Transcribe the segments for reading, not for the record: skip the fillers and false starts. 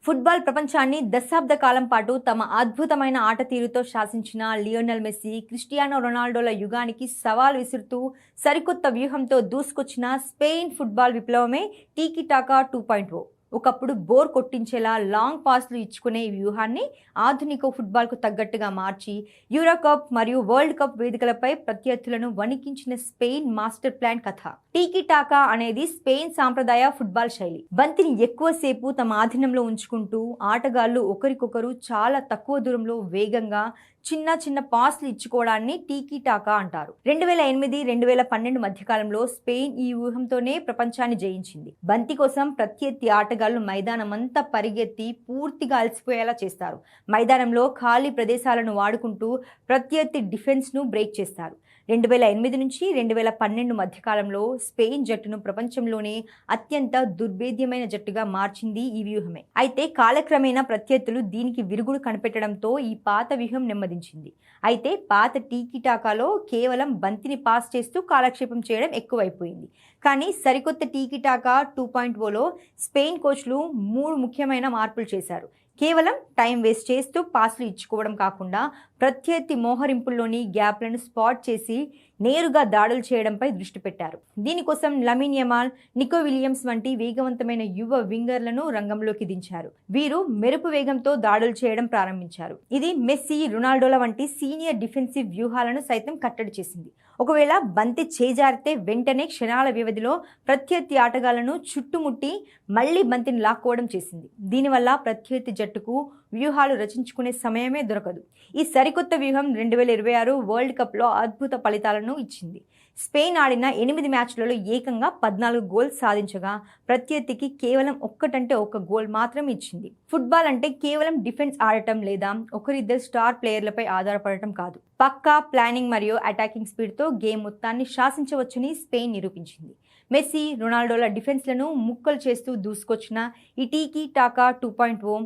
Football ప్రపంచాన్ని దశాబ్ద కాలం పాటు తమ అద్భుతమైన ఆట తీరుతో శాసించిన లియోనెల్ మెస్సీ, క్రిస్టియానో రొనాల్డోల యుగానికి సవాల్ విసురుతూ సరికొత్త వ్యూహంతో దూసుకొచ్చిన స్పెయిన్ ఫుట్బాల్ విప్లవమే టీకీ టాకా 2.0. ఒకప్పుడు బోర్ కొట్టించేలా లాంగ్ పాస్లు ఇచ్చుకునే ఈ వ్యూహాన్ని ఆధునిక ఫుట్బాల్కు తగ్గట్టుగా మార్చి యూరో కప్ మరియు వరల్డ్ కప్ వేదికలపై ప్రత్యర్థులను వణికించిన స్పెయిన్ మాస్టర్ ప్లాన్ కథ. టీకీ టాకా అనేది స్పెయిన్ సాంప్రదాయ ఫుట్బాల్ శైలి. బంతిని ఎక్కువసేపు తమ ఆధీనంలో ఉంచుకుంటూ ఆటగాళ్లు ఒకరికొకరు చాలా తక్కువ దూరంలో వేగంగా చిన్న చిన్న పాస్లు ఇచ్చుకోవడాన్ని టీకీ టాకా అంటారు. 2008-2012 మధ్యకాలంలో స్పెయిన్ ఈ వ్యూహంతోనే ప్రపంచాన్ని జయించింది. బంతి కోసం ప్రత్యర్థి ఆటగాళ్లు మైదానమంతా పరిగెత్తి పూర్తిగా అలసిపోయేలా చేస్తారు. మైదానంలో ఖాళీ ప్రదేశాలను వాడుకుంటూ ప్రత్యర్థి డిఫెన్స్ ను బ్రేక్ చేస్తారు. 2008-2012 మధ్యకాలంలో స్పెయిన్ జట్టును ప్రపంచంలోనే అత్యంత దుర్భేద్యమైన జట్టుగా మార్చింది ఈ వ్యూహమే. అయితే కాలక్రమేణా ప్రత్యర్థులు దీనికి విరుగుడు కనిపెట్టడంతో ఈ పాత వ్యూహం నెమ్మదించింది. అయితే పాత టీకీ టాకాలో కేవలం బంతిని పాస్ చేస్తూ కాలక్షేపం చేయడం ఎక్కువైపోయింది. కానీ సరికొత్త టీకీ టాకా 2.0లో స్పెయిన్ కోచ్లు 3 ముఖ్యమైన మార్పులు చేశారు. కేవలం టైం వేస్ట్ చేస్తూ పాస్లు ఇచ్చుకోవడం కాకుండా ప్రత్యర్థి మోహరింపుల్లోని గ్యాప్లను స్పాట్ చేసి నేరుగా దాడులు చేయడంపై దృష్టి పెట్టారు. దీనికోసం లమిన్ యమాల్, నికో విలియమ్స్ వంటి వేగవంతమైన యువ వింగర్లను రంగంలోకి దించారు. వీరు మెరుపు వేగంతో దాడులు చేయడం ప్రారంభించారు. ఇది మెస్సీ, రొనాల్డోల వంటి సీనియర్ డిఫెన్సివ్ వ్యూహాలను సైతం కట్టడి చేసింది. ఒకవేళ బంతి చేజారితే వెంటనే క్షణాల వ్యవధిలో ప్రత్యర్థి ఆటగాళ్లను చుట్టుముట్టి మళ్లీ బంతిని లాక్కోవడం చేసింది. దీనివల్ల ప్రత్యర్థి జట్టుకు వ్యూహాలు రచించుకునే సమయమే దొరకదు. ఈ సరికొత్త వ్యూహం 2026 వరల్డ్ కప్లో అద్భుత ఫలితాలను ఇచ్చింది. స్పెయిన్ ఆడిన 8 మ్యాచ్లలో ఏకంగా 14 గోల్స్ సాధించగా ప్రత్యర్థికి కేవలం ఒక్క గోల్ మాత్రమే ఇచ్చింది. ఫుట్బాల్ అంటే కేవలం డిఫెన్స్ ఆడటం లేదా ఒకరిద్దరు స్టార్ ప్లేయర్లపై ఆధారపడటం కాదు. పక్కా ప్లానింగ్ మరియు అటాకింగ్ స్పీడ్తో గేమ్ మొత్తాన్ని శాసించవచ్చని స్పెయిన్ నిరూపించింది. మెస్సీ, రొనాల్డోల డిఫెన్స్లను ముక్కలు చేస్తూ దూసుకొచ్చిన ఈ టీకీ టాకా 2.0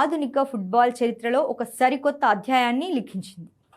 ఆధునిక ఫుట్బాల్ చరిత్రలో ఒక సరికొత్త అధ్యాయాన్ని లిఖించింది.